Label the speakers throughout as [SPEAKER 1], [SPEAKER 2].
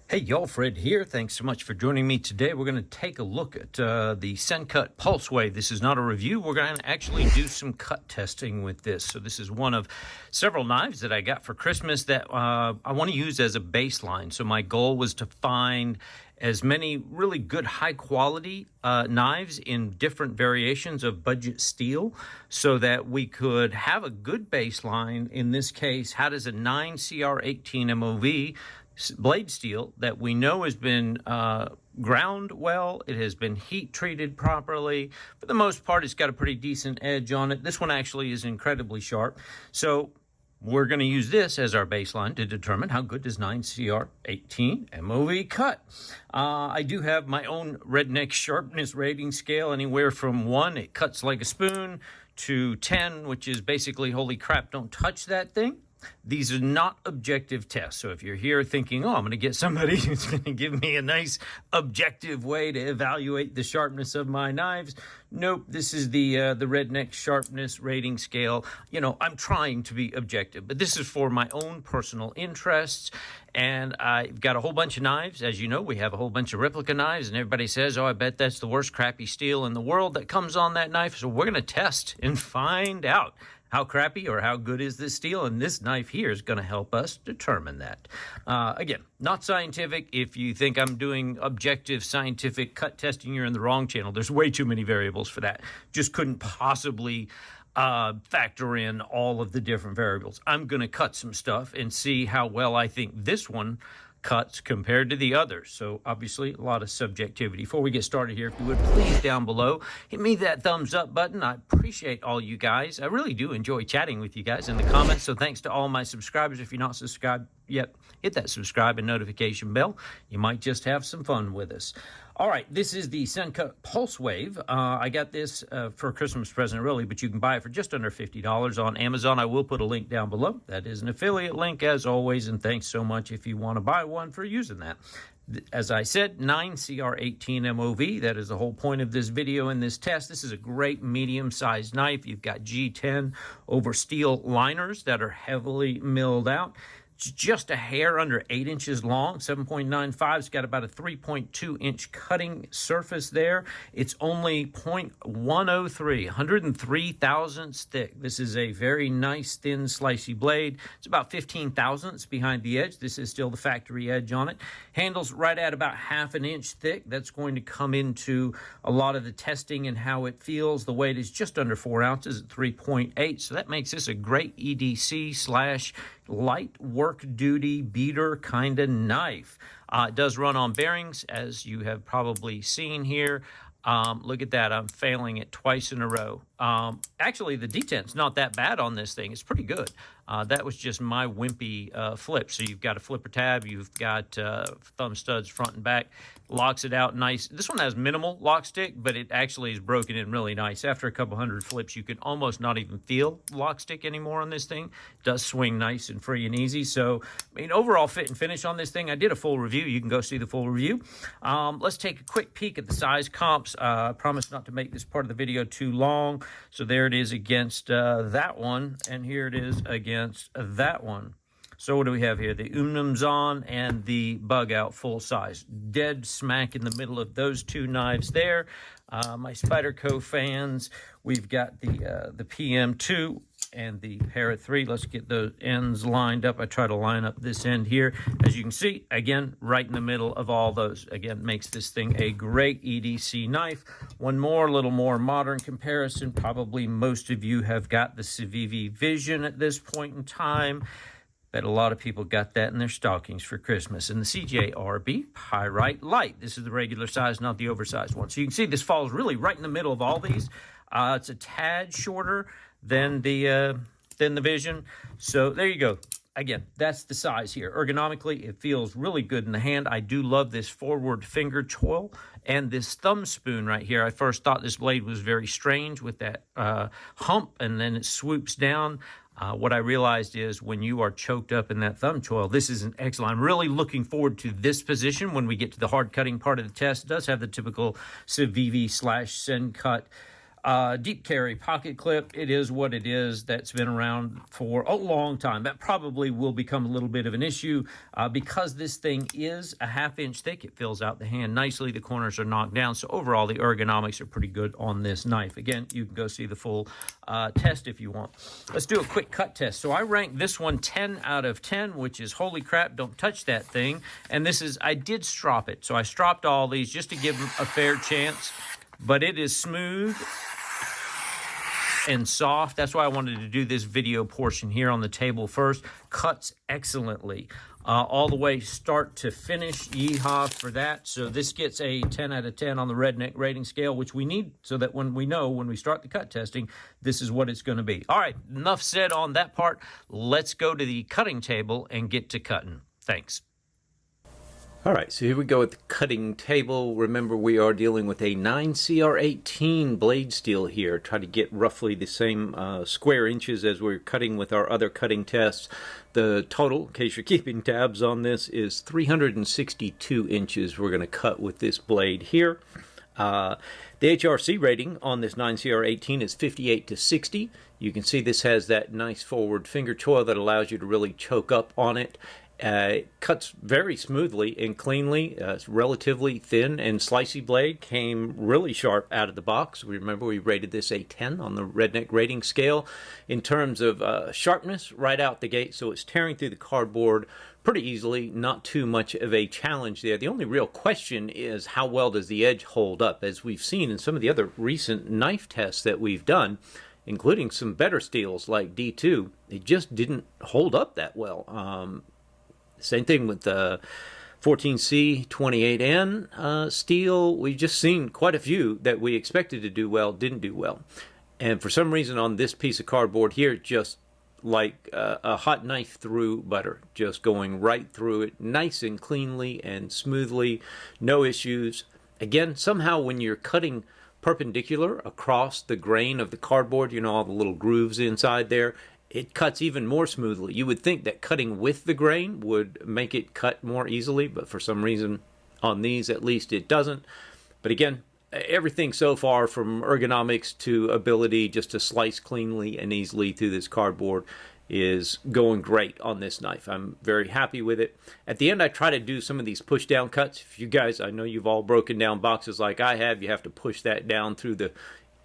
[SPEAKER 1] Hey y'all, Fred here. Thanks so much for joining me today. We're going to take a look at the Sencut Pulsewave. This is not a review. We're going to actually do some cut testing with this. So this is one of several knives that I got for Christmas that I want to use as a baseline. So my goal was to find as many really good high quality knives in different variations of budget steel so that we could have a good baseline. In this case, how does a 9CR18MoV blade steel that we know has been ground well, it has been heat treated properly. For the most part, it's got a pretty decent edge on it. This one actually is incredibly sharp. So we're going to use this as our baseline to determine how good does 9CR18MoV cut. I do have my own redneck sharpness rating scale, anywhere from 1, it cuts like a spoon, to 10, which is basically, holy crap, don't touch that thing. These are not objective tests. So if you're here thinking, oh, I'm going to get somebody who's going to give me a nice objective way to evaluate the sharpness of my knives, nope, this is the redneck sharpness rating scale. You know, I'm trying to be objective, but this is for my own personal interests. And I've got a whole bunch of knives. As you know, we have a whole bunch of replica knives, and everybody says, oh, I bet that's the worst crappy steel in the world that comes on that knife. So we're going to test and find out how crappy or how good is this steel, and this knife here is going to help us determine that. Again, not scientific. If you think I'm doing objective scientific cut testing, you're in the wrong channel. There's way too many variables for that. Just couldn't possibly factor in all of the different variables. I'm going to cut some stuff and see how well I think this one cuts compared to the others. So obviously a lot of subjectivity. Before we get started here, if you would please down below hit me that thumbs up button. I appreciate all you guys. I really do enjoy chatting with you guys in the comments. So thanks to all my subscribers. If you're not subscribed yet, hit that subscribe and notification bell. You might just have some fun with us. All right, this is the Sencut Pulsewave. I got this for a Christmas present, really, but you can buy it for just under $50 on Amazon. I will put a link down below. That is an affiliate link, as always, and thanks so much if you want to buy one for using that. As I said, 9CR18MoV, that is the whole point of this video and this test. This is a great medium-sized knife. You've got G10 over steel liners that are heavily milled out. It's just a hair under 8 inches long, 7.95. It's got about a 3.2-inch cutting surface there. It's only 0.103, 103 thousandths thick. This is a very nice, thin, slicey blade. It's about 15 thousandths behind the edge. This is still the factory edge on it. Handles right at about half an inch thick. That's going to come into a lot of the testing and how it feels. The weight is just under 4 ounces at 3.8, so that makes this a great EDC / light work duty beater kind of knife. It does run on bearings, as you have probably seen here. Look at that, I'm failing it twice in a row. Actually, the detent's not that bad on this thing. It's pretty good. That was just my wimpy flip. So you've got a flipper tab, you've got thumb studs front and back, locks it out nice. This one has minimal lock stick, but it actually is broken in really nice. After a couple hundred flips, you can almost not even feel lock stick anymore on this thing. It does swing nice and free and easy. So, I mean, overall fit and finish on this thing, I did a full review. You can go see the full review. Let's take a quick peek at the size comps. I promise not to make this part of the video too long. So there it is against that one, and here it is against that one. So what do we have here? The 𝗬𝗏𝘂𝘀 and the Bug Out full size. Dead smack in the middle of those two knives there. My Spyderco fans, we've got the PM2 and the Para 3. Let's get those ends lined up. I try to line up this end here. As you can see, again, right in the middle of all those. Again, makes this thing a great EDC knife. One more, little more modern comparison. Probably most of you have got the 𝗬𝗲𝘃𝗁 Vision at this point in time. Bet a lot of people got that in their stockings for Christmas. And the CJRB Pyrite Light. This is the regular size, not the oversized one. So you can see this falls really right in the middle of all these. It's a tad shorter than the Vision. So there you go. Again, that's the size here. Ergonomically, it feels really good in the hand. I do love this forward finger choil and this thumb spoon right here. I first thought this blade was very strange with that hump, and then it swoops down. What I realized is when you are choked up in that thumb choil, this is an excellent. I'm really looking forward to this position when we get to the hard cutting part of the test. It does have the typical 𝗬𝗲𝘃𝗁 / Sencut Deep carry pocket clip. It is what it is. That's been around for a long time. That probably will become a little bit of an issue because this thing is a 1/2 inch thick. It fills out the hand nicely. The corners are knocked down. So overall, the ergonomics are pretty good on this knife. Again, you can go see the full test if you want. Let's do a quick cut test. So I rank this one 10 out of 10, which is holy crap, don't touch that thing. And this is, I did strop it. So I stropped all these just to give them a fair chance. But it is smooth and soft. That's why I wanted to do this video portion here on the table first. Cuts excellently. All the way start to finish. Yeehaw for that. So this gets a 10 out of 10 on the redneck rating scale, which we need so that when we know when we start the cut testing, this is what it's going to be. All right, enough said on that part. Let's go to the cutting table and get to cutting. Thanks.
[SPEAKER 2] All right, so here we go at the cutting table. Remember, we are dealing with a 9CR18 blade steel here. Try to get roughly the same square inches as we're cutting with our other cutting tests. The total, in case you're keeping tabs on this, is 362 inches we're going to cut with this blade here. The HRC rating on this 9CR18 is 58 to 60. You can see this has that nice forward finger choil that allows you to really choke up on it. It cuts very smoothly and cleanly. It's relatively thin and slicey blade. Came really sharp out of the box. Remember, we rated this a 10 on the redneck rating scale in terms of sharpness right out the gate. So it's tearing through the cardboard pretty easily. Not too much of a challenge there. The only real question is how well does the edge hold up? As we've seen in some of the other recent knife tests that we've done, including some better steels like D2, it just didn't hold up that well. Same thing with the 14C28N steel. We've just seen quite a few that we expected to do well, didn't do well. And for some reason on this piece of cardboard here, just like a hot knife through butter, just going right through it, nice and cleanly and smoothly, no issues. Again, somehow when you're cutting perpendicular across the grain of the cardboard, you know, all the little grooves inside there, it cuts even more smoothly. You would think that cutting with the grain would make it cut more easily, but for some reason, on these at least, it doesn't. But again, everything so far from ergonomics to ability just to slice cleanly and easily through this cardboard is going great on this knife. I'm very happy with it. At the end, I try to do some of these push down cuts. If you guys, I know you've all broken down boxes like I have, you have to push that down through the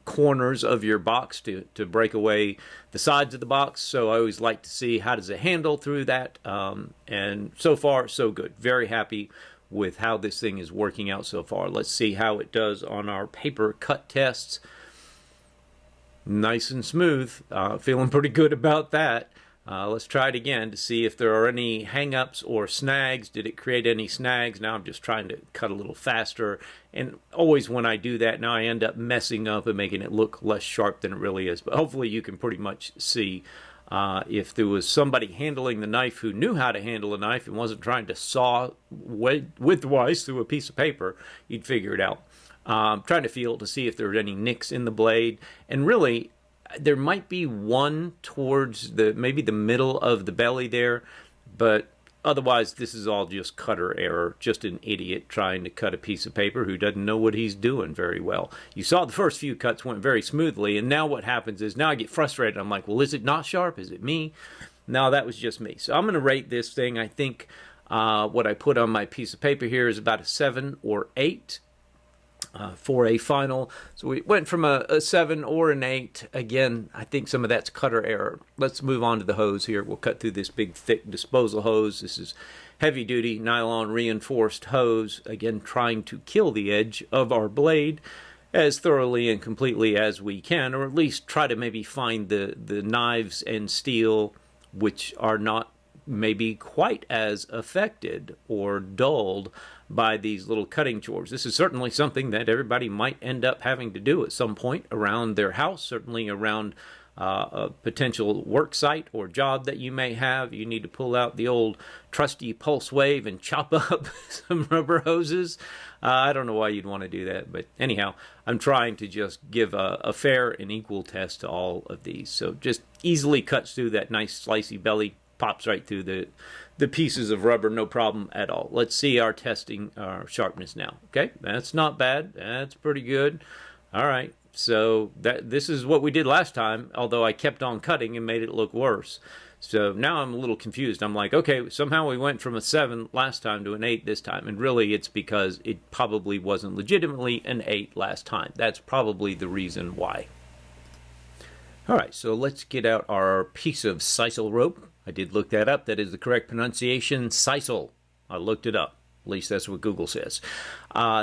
[SPEAKER 2] corners of your box to break away the sides of the box. So I always like to see how does it handle through that. And so far, so good. Very happy with how this thing is working out so far. Let's see how it does on our paper cut tests. Nice and smooth. Feeling pretty good about that. Let's try it again to see if there are any hang-ups or snags. Did it create any snags? Now I'm just trying to cut a little faster. And always when I do that, now I end up messing up and making it look less sharp than it really is. But hopefully you can pretty much see if there was somebody handling the knife who knew how to handle a knife and wasn't trying to saw widthwise through a piece of paper, you'd figure it out. Trying to feel to see if there are any nicks in the blade. And really, there might be one towards maybe the middle of the belly there, but otherwise this is all just cutter error, just an idiot trying to cut a piece of paper who doesn't know what he's doing very well. You saw the first few cuts went very smoothly, and now what happens is now I get frustrated. I'm like, well, is it not sharp? Is it me? No, that was just me. So I'm going to rate this thing. I think what I put on my piece of paper here is about a 7 or 8. For a final. So we went from a 7 or an 8. Again, I think some of that's cutter error. Let's move on to the hose here. We'll cut through this big thick disposal hose. This is heavy duty nylon reinforced hose. Again, trying to kill the edge of our blade as thoroughly and completely as we can, or at least try to maybe find the knives and steel which are not maybe quite as affected or dulled by these little cutting chores. This is certainly something that everybody might end up having to do at some point around their house, certainly around a potential work site or job that you may have. You need to pull out the old trusty Pulsewave and chop up some rubber hoses. I don't know why you'd want to do that, but anyhow, I'm trying to just give a fair and equal test to all of these. So just easily cuts through that nice slicey belly, pops right through the pieces of rubber, no problem at all. Let's see our testing, our sharpness now. Okay, that's not bad. That's pretty good. All right, So this is what we did last time, although I kept on cutting and made it look worse. So now I'm a little confused. I'm like, okay, somehow we went from a 7 last time to an 8 this time. And really it's because it probably wasn't legitimately an 8 last time. That's probably the reason why. All right, so let's get out our piece of sisal rope. I did look that up. That is the correct pronunciation, sisal. I looked it up. At least that's what Google says.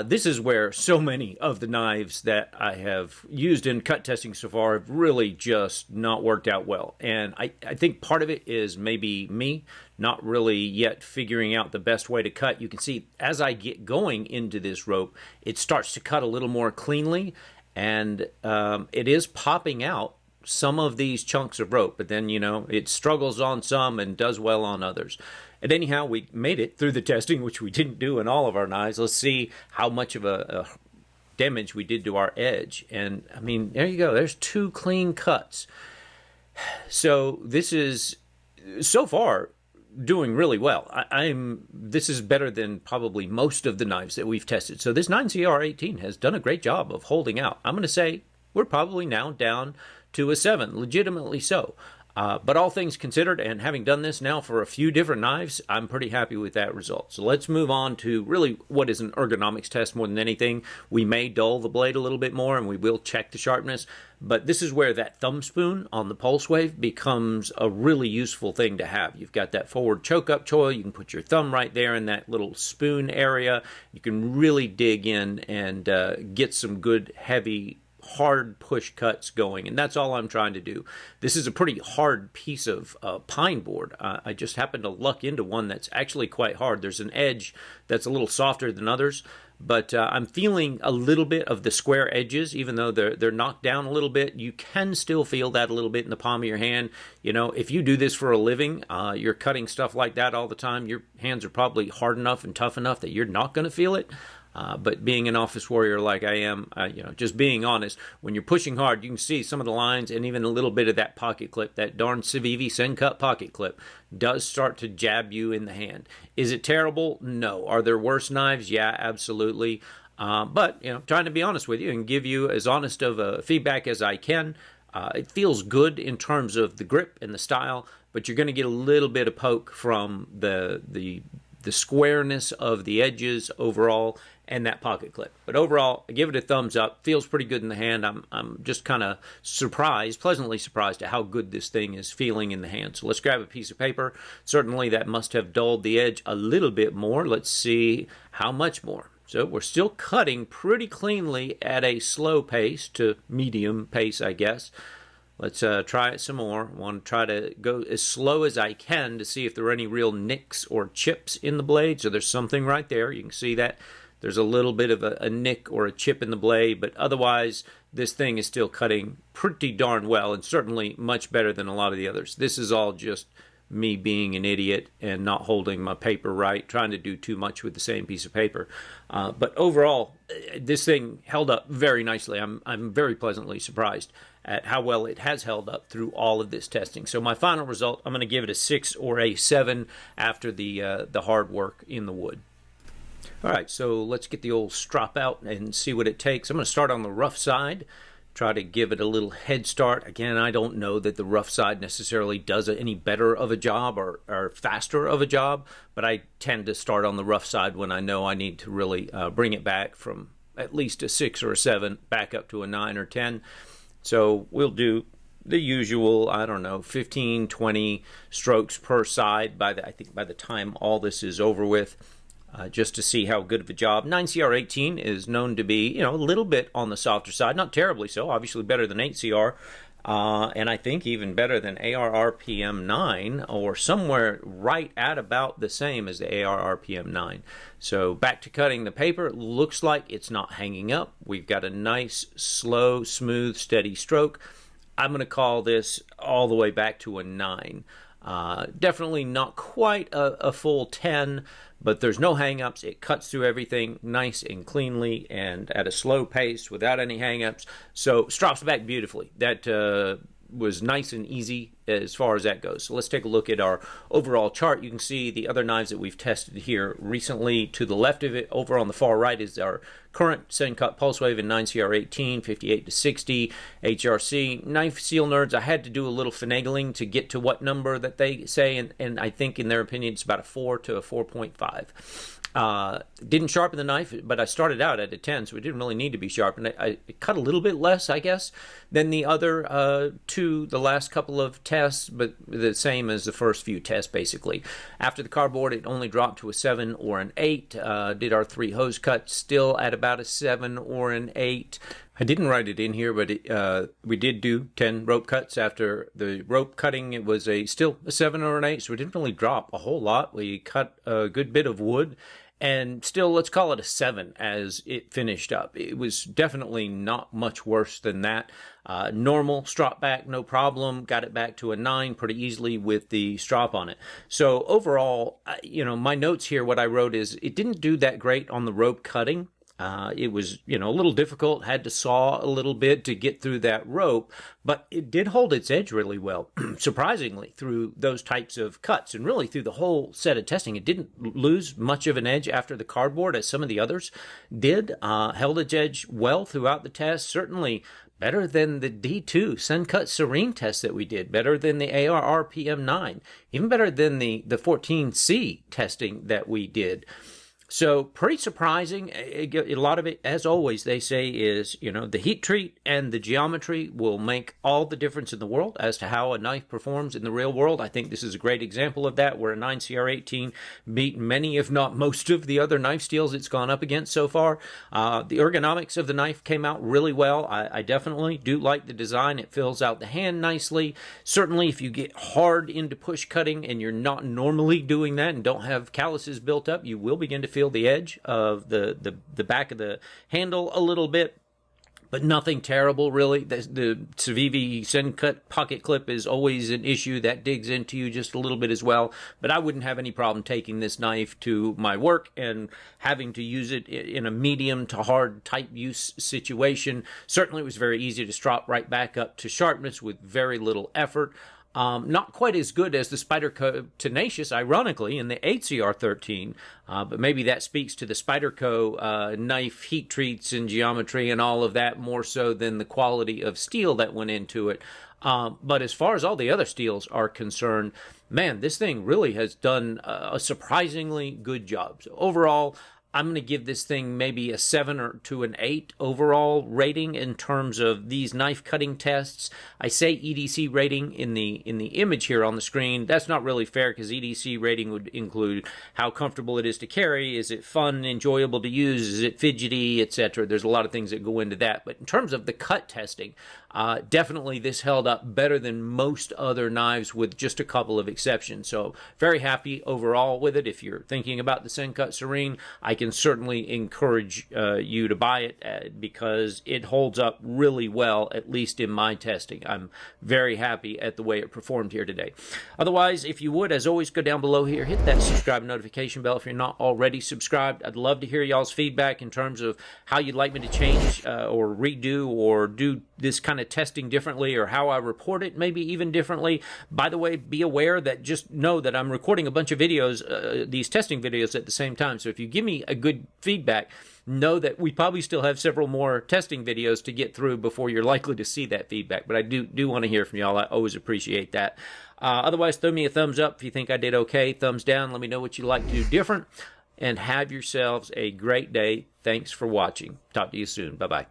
[SPEAKER 2] This is where so many of the knives that I have used in cut testing so far have really just not worked out well. And I think part of it is maybe me not really yet figuring out the best way to cut. You can see as I get going into this rope, it starts to cut a little more cleanly, and it is popping out some of these chunks of rope, but then, you know, it struggles on some and does well on others. And anyhow, we made it through the testing, which we didn't do in all of our knives. Let's see how much of a damage we did to our edge. And I mean, there you go. There's 2 clean cuts. So this is, so far, doing really well. This is better than probably most of the knives that we've tested. So this 9CR18 has done a great job of holding out. I'm going to say we're probably now down to a 7, legitimately so. But all things considered, and having done this now for a few different knives, I'm pretty happy with that result. So let's move on to really what is an ergonomics test more than anything. We may dull the blade a little bit more, and we will check the sharpness. But this is where that thumb spoon on the Pulsewave becomes a really useful thing to have. You've got that forward choke-up choil. You can put your thumb right there in that little spoon area. You can really dig in and get some good, heavy, hard push cuts going, and that's all I'm trying to do. This is a pretty hard piece of pine board. I just happened to luck into one that's actually quite hard. There's an edge that's a little softer than others, but I'm feeling a little bit of the square edges, even though they're knocked down a little bit. You can still feel that a little bit in the palm of your hand. You know, if you do this for a living, you're cutting stuff like that all the time, your hands are probably hard enough and tough enough that you're not going to feel it. But being an office warrior like I am, you know, just being honest, when you're pushing hard, you can see some of the lines and even a little bit of that pocket clip, that darn 𝗬𝗲𝘂𝘃𝗃 Sencut pocket clip does start to jab you in the hand. Is it terrible? No. Are there worse knives? Yeah, absolutely. But, you know, trying to be honest with you and give you as honest of a feedback as I can. It feels good in terms of the grip and the style, but you're going to get a little bit of poke from the squareness of the edges overall and that pocket clip. But overall, I give it a thumbs up. Feels pretty good in the hand. I'm just kind of surprised, pleasantly surprised at how good this thing is feeling in the hand. So let's grab a piece of paper. Certainly that must have dulled the edge a little bit more. Let's see how much more. So we're still cutting pretty cleanly at a slow pace to medium pace, I guess. Let's try it some more. I want to try to go as slow as I can to see if there are any real nicks or chips in the blade. So there's something right there. You can see that there's a little bit of a nick or a chip in the blade, but otherwise this thing is still cutting pretty darn well, and certainly much better than a lot of the others. This is all just me being an idiot and not holding my paper right, trying to do too much with the same piece of paper. But overall, this thing held up very nicely. I'm very pleasantly surprised at how well it has held up through all of this testing. So my final result, I'm going to give it a 6 or a 7 after the hard work in the wood. All right, so let's get the old strop out and see what it takes. I'm going to start on the rough side, try to give it a little head start. Again, I don't know that the rough side necessarily does any better of a job or faster of a job, but I tend to start on the rough side when I know I need to really bring it back from at least a 6 or a 7 back up to a 9 or 10. So we'll do the usual, I don't know, 15, 20 strokes per side I think by the time all this is over with. Just to see how good of a job. 9CR18 is known to be, you know, a little bit on the softer side, not terribly so, obviously better than 8CR, and I think even better than AR-RPM9, or somewhere right at about the same as the AR-RPM9. So back to cutting the paper. Looks like it's not hanging up. We've got a nice, slow, smooth, steady stroke. I'm going to call this all the way back to a 9. Definitely not quite a full 10, but there's no hang-ups. It cuts through everything nice and cleanly and at a slow pace without any hang-ups. So strops back beautifully. That was nice and easy as far as that goes. So let's take a look at our overall chart. You can see the other knives that we've tested here recently. To the left of it, over on the far right, is our current Sencut Pulsewave in 9CR18, 58-60, HRC. Knife seal nerds, I had to do a little finagling to get to what number that they say, and I think in their opinion it's about a 4 to a 4.5. Didn't sharpen the knife, but I started out at a 10, so it didn't really need to be sharpened. I cut a little bit less, I guess, than the other the last couple of tests, but the same as the first few tests, basically. After the cardboard, it only dropped to a 7 or an 8. Did our 3 hose cuts, still at about a 7 or an 8. I didn't write it in here, but we did do 10 rope cuts. After the rope cutting, it was still a 7 or an 8, so it didn't really drop a whole lot. We cut a good bit of wood, and still, let's call it a 7 as it finished up. It was definitely not much worse than that. Normal strop back, no problem. Got it back to a 9 pretty easily with the strop on it. So overall, my notes here, what I wrote is it didn't do that great on the rope cutting. It was, a little difficult, had to saw a little bit to get through that rope, but it did hold its edge really well, surprisingly, through those types of cuts. And really, through the whole set of testing, it didn't lose much of an edge after the cardboard, as some of the others did. Held its edge well throughout the test, certainly better than the D2 Sencut Serene test that we did, better than the ARRPM9, even better than the 14C testing that we did. So pretty surprising. A lot of it, as always, they say is, the heat treat and the geometry will make all the difference in the world as to how a knife performs in the real world. I think this is a great example of that, where a 9CR18 beat many, if not most, of the other knife steels it's gone up against so far. The ergonomics of the knife came out really well. I definitely do like the design. It fills out the hand nicely. Certainly, if you get hard into push cutting and you're not normally doing that and don't have calluses built up, you will begin to feel the edge of the back of the handle a little bit, but nothing terrible, really. The 𝗬𝗲𝘀𝗁𝗂𝘁 Sencut pocket clip is always an issue that digs into you just a little bit as well, but I wouldn't have any problem taking this knife to my work and having to use it in a medium to hard type use situation. Certainly, it was very easy to strop right back up to sharpness with very little effort. Not quite as good as the 𝗬𝗲𝘀𝗁𝗂𝘁, ironically, in the 8CR13, but maybe that speaks to the 𝗬𝗲𝘀 knife heat treats and geometry and all of that, more so than the quality of steel that went into it. But as far as all the other steels are concerned, man, this thing really has done a surprisingly good job. So overall, I'm going to give this thing maybe a 7 or to an 8 overall rating in terms of these knife cutting tests. I say EDC rating in the image here on the screen. That's not really fair, because EDC rating would include how comfortable it is to carry, is it fun, enjoyable to use, is it fidgety, etc. There's a lot of things that go into that. But in terms of the cut testing, definitely this held up better than most other knives, with just a couple of exceptions. So very happy overall with it. If you're thinking about the Sencut Serene, I can certainly encourage you to buy it because it holds up really well, at least in my testing. I'm very happy at the way it performed here today. Otherwise, if you would, as always, go down below here, hit that subscribe notification bell if you're not already subscribed. I'd love to hear y'all's feedback in terms of how you'd like me to change or redo or do this kind of testing differently, or how I report it maybe even differently. By the way, be aware that, just know that I'm recording a bunch of videos, these testing videos at the same time. So if you give me a good feedback, know that we probably still have several more testing videos to get through before you're likely to see that feedback. But I do want to hear from y'all. I always appreciate that. Otherwise, throw me a thumbs up if you think I did okay. Thumbs down. Let me know what you'd like to do different. And have yourselves a great day. Thanks for watching. Talk to you soon. Bye-bye.